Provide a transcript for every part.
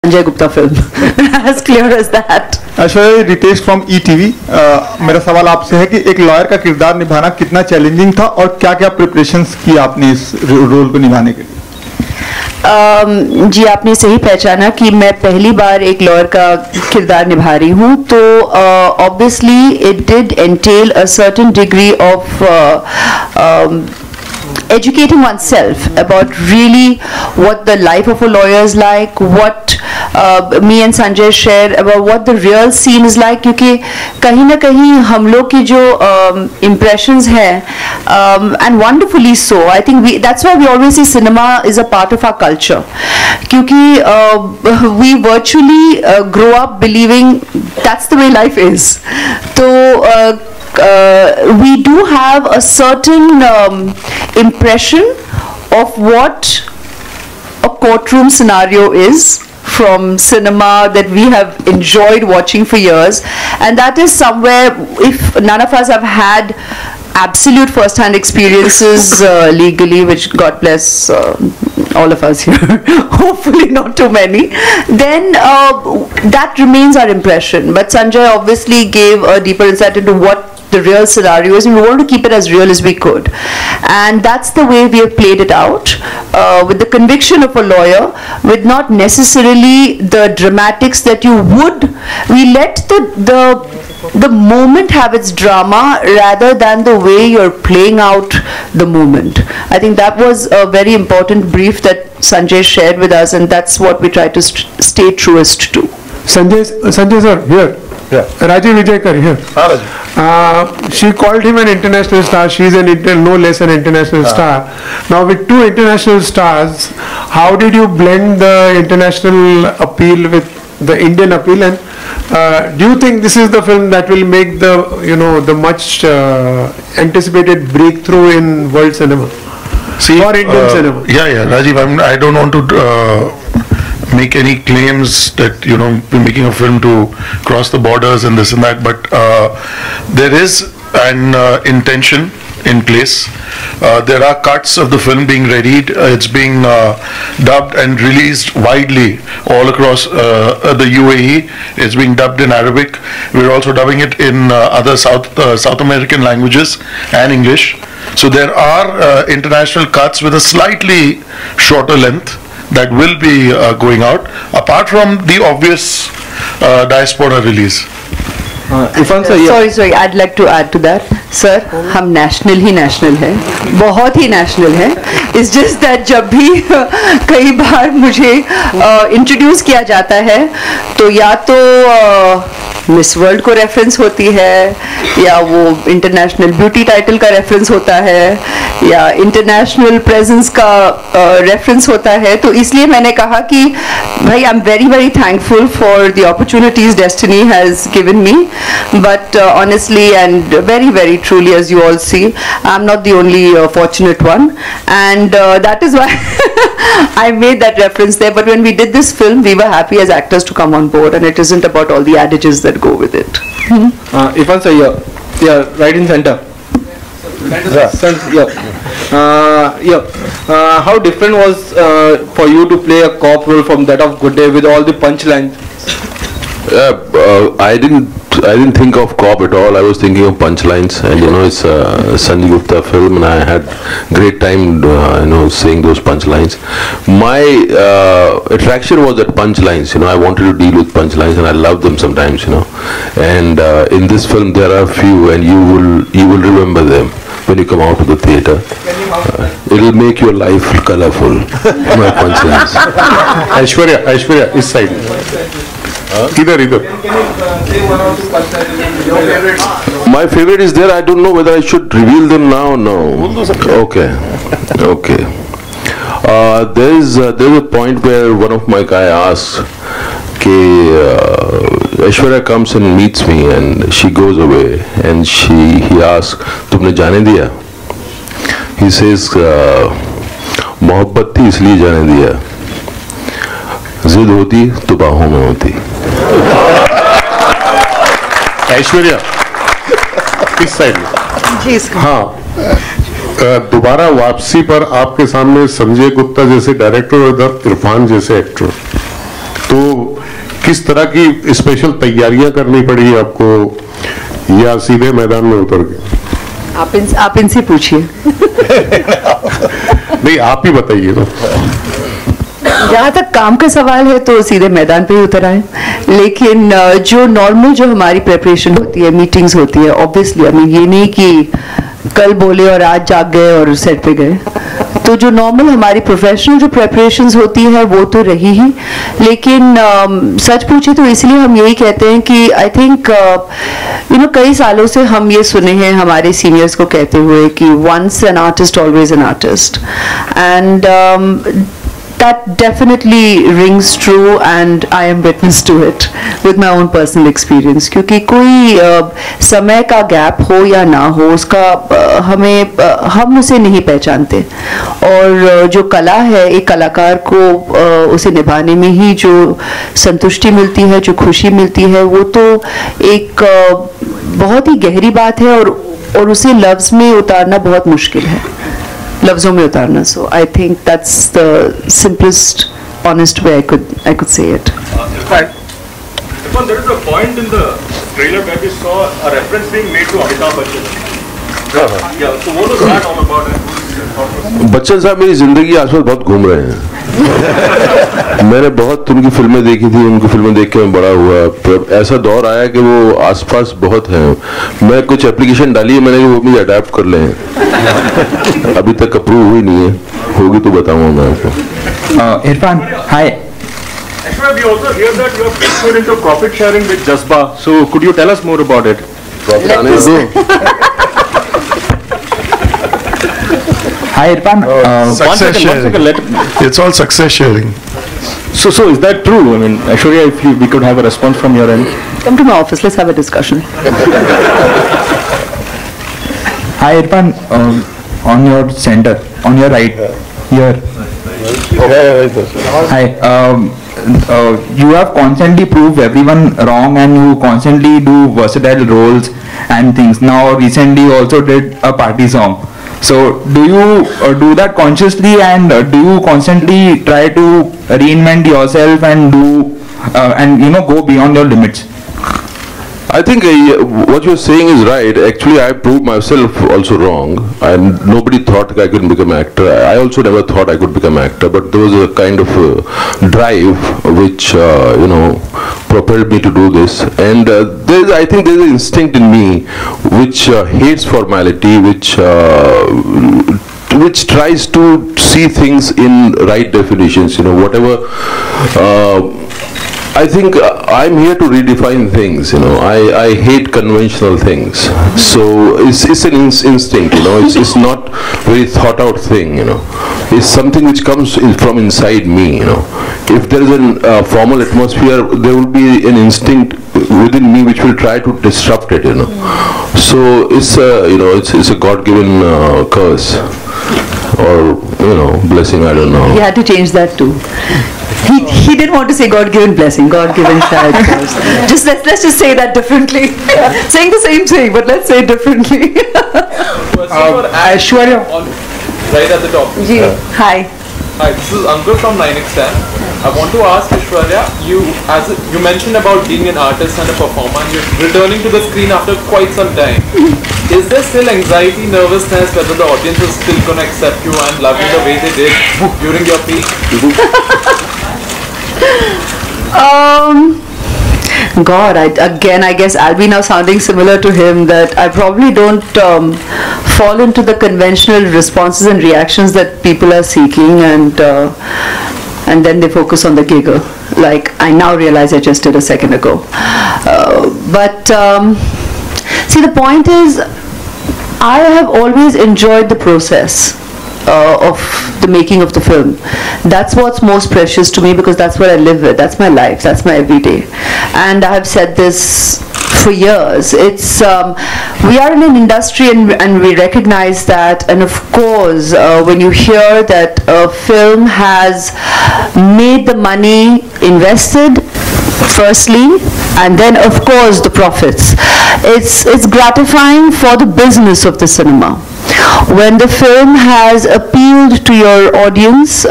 Sanjay Gupta film. As clear as that. Aishwarya, Ritesh from ETV, मेरा सवाल आपसे है कि एक लॉयर का किरदार निभाना कितना चैलेंजिंग था और क्या क्या प्रिपरेशंस की आपने इस रोल को निभाने के लिए? जी, आपने सही पहचाना कि मैं पहली बार एक लॉयर का किरदार निभा रही हूँ, तो obviously it did entail a certain degree of educating oneself about really what the life of a lawyer is like, what me and Sanjay share about what the real scene is like, क्योंकि कहीं ना कहीं हम लोग की जो impressions हैं, and wonderfully so, I think that's why we always say cinema is a part of our culture, क्योंकि we virtually grow up believing that's the way life is. तो we do have a certain impression of what a courtroom scenario is from cinema that we have enjoyed watching for years, and that is somewhere, if none of us have had absolute first-hand experiences legally, which God bless all of us here, hopefully not too many, then that remains our impression. But Sanjay obviously gave a deeper insight into what the real scenario is, and we wanted to keep it as real as we could, and that's the way we have played it out, with the conviction of a lawyer, with not necessarily the dramatics that you would. We let the moment have its drama rather than the way you're playing out the moment. I think that was a very important brief that Sanjay shared with us, and that's what we try to stay truest to. Sanjay sir, here. Yeah. Rajiv Vijayakar here. She called him an international star. She's no less an international star. Now with two international stars, how did you blend the international appeal with the Indian appeal? And do you think this is the film that will make the much anticipated breakthrough in world cinema? For Indian cinema? Yeah, Rajiv, I don't want to make any claims that we're making a film to cross the borders and this and that, but there is an intention in place. There are cuts of the film being readied. It's being dubbed and released widely all across the UAE. It's being dubbed in Arabic. We're also dubbing it in other South American languages and English. So there are international cuts with a slightly shorter length that will be going out, apart from the obvious diaspora release. Sorry, I'd like to add to that. Sir, हम national है, बहुत ही national है. It's just that जब भी कई बार मुझे introduce किया जाता है, तो या तो मिस वर्ल्ड को रेफरेंस होती है, या वो इंटरनेशनल ब्यूटी टाइटल का रेफरेंस होता है, या इंटरनेशनल प्रेजेंस का रेफरेंस होता है. तो इसलिए मैंने कहा कि भाई, I am very very thankful for the opportunities destiny has given me, but honestly and very very truly, as you all see, I'm not the only fortunate one, and that is why I made that reference there. But when we did this film, we were happy as actors to come on board, and it isn't about all the adages that go with it. Irfan sir, yeah, right in center. How different was for you to play a cop role from that of Good Day with all the punchlines? I didn't think of cop at all. I was thinking of punchlines, and it's a Sanjay Gupta film, and I had great time saying those punchlines. My attraction was at punchlines. I wanted to deal with punchlines, and I love them sometimes. And in this film there are few, and you will remember them when you come out of the theater. It will make your life colorful. My punchlines. Aishwarya, this side. Either. My favorite is there. I don't know whether I should reveal them now or no. Okay. There's a point where one of my guy asks, Aishwarya comes and meets me, and she goes away, and he asks, तुमने जाने दिया? He says, मोहब्बत थी इसलिए जाने दिया, जिद होती तो बाहों में होती. ऐश्वर्या, इस साइड में. हाँ, दोबारा वापसी पर आपके सामने संजय गुप्ता जैसे डायरेक्टर और इरफान जैसे एक्टर, तो किस तरह की स्पेशल तैयारियां करनी पड़ी आपको, या सीधे मैदान में उतर के? आप इनसे पूछिए। नहीं, आप ही बताइए तो। जहाँ तक काम का सवाल है तो सीधे मैदान पे ही उतर आए, लेकिन जो नॉर्मल जो हमारी प्रिपरेशन होती है, मीटिंग्स होती है, ऑब्वियसली ये नहीं कि कल बोले और आज जाग गए और सेट पे गए। तो जो नॉर्मल हमारी प्रोफेशनल जो प्रिपरेशंस होती है वो तो रही ही, लेकिन सच पूछे तो इसलिए हम यही कहते हैं कि आई थिंक कई सालों से हम ये सुने हैं हमारे सीनियर्स को कहते हुए कि once an artist always an artist, and that definitely rings true and I am witness to it with my own personal experience, क्योंकि कोई समय का गैप हो या ना हो उसका हम उसे नहीं पहचानते, और जो कला है एक कलाकार को उसे निभाने में ही जो संतुष्टि मिलती है, जो खुशी मिलती है, वो तो एक बहुत ही गहरी बात है, और उसे लफ्ज में उतारना बहुत मुश्किल है, लफ्जों में उतारना. So I think that's the simplest, honest way I could say it. In fact, there is a point in the trailer where we saw a reference being made to Amitabh Bachchan. Yeah. So what was that all about? Bachchan साहब मेरी जिंदगी आसपास बहुत घूम रहे हैं. मैंने बहुत उनकी फिल्में देखी थी, उनकी फिल्में देख के मैं बड़ा हुआ. ऐसा दौर आया कि वो आसपास बहुत हैं. मैं कुछ एप्लीकेशन डाली है मैंने कि वो मुझे अडैप्ट कर लें. अभी तक अप्रूव हुई नहीं है, होगी तो बताऊंगा मैं आपको. इरफान, हाय. Actually, we also hear that you are ventured into profit sharing with Jazba. So could you tell us more about it? Hi Irfan. Success sharing. It's all success sharing. So is that true? I mean, Aishwarya, if we could have a response from your end. Come to my office. Let's have a discussion. Hi Irfan. On your center, on your right, here. Hi. You have constantly proved everyone wrong, and you constantly do versatile roles and things. Now, recently, you also did a party song. So, do you do that consciously, and do you constantly try to reinvent yourself and do go beyond your limits? I think what you're saying is right. Actually, I proved myself also wrong, and nobody thought I could become an actor. I also never thought I could become an actor, but there was a kind of drive which propelled me to do this. And I think there's an instinct in me which hates formality, which tries to see things in right definitions. Whatever. I think I'm here to redefine things. I hate conventional things. So it's an instinct. It's not very thought out thing. It's something which comes from inside me. If there is a formal atmosphere, there will be an instinct within me which will try to disrupt it. So it's a God-given curse or blessing. I don't know. He had to change that too. He didn't want to say God-given blessing, God-given child curse. Let's just say that differently. Saying the same thing, but let's say it differently. Aishwarya, right at the top. Ji, hi. Hi, this is Ankur from 9XN. I want to ask Aishwarya, you mentioned about being an artist and a performer, and you're returning to the screen after quite some time. Is there still anxiety, nervousness, whether the audience is still going to accept you and love you the way they did during your peak? God, I guess I'll be now sounding similar to him, that I probably don't fall into the conventional responses and reactions that people are seeking, and then they focus on the giggle, like I now realize I just did a second ago. But see, the point is, I have always enjoyed the process of the making of the film. That's what's most precious to me, because that's what I live with, that's my life, that's my everyday. And I have said this for years. It's we are in an industry, and we recognize that, and of course when you hear that a film has made the money invested firstly, and then of course the profits, it's gratifying for the business of the cinema. When the film has appealed to your audience,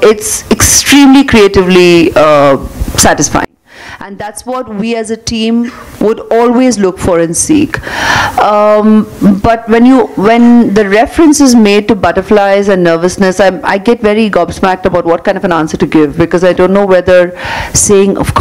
it's extremely creatively satisfying. And that's what we as a team would always look for and seek. But when the reference is made to butterflies and nervousness, I get very gobsmacked about what kind of an answer to give, because I don't know whether saying, of course,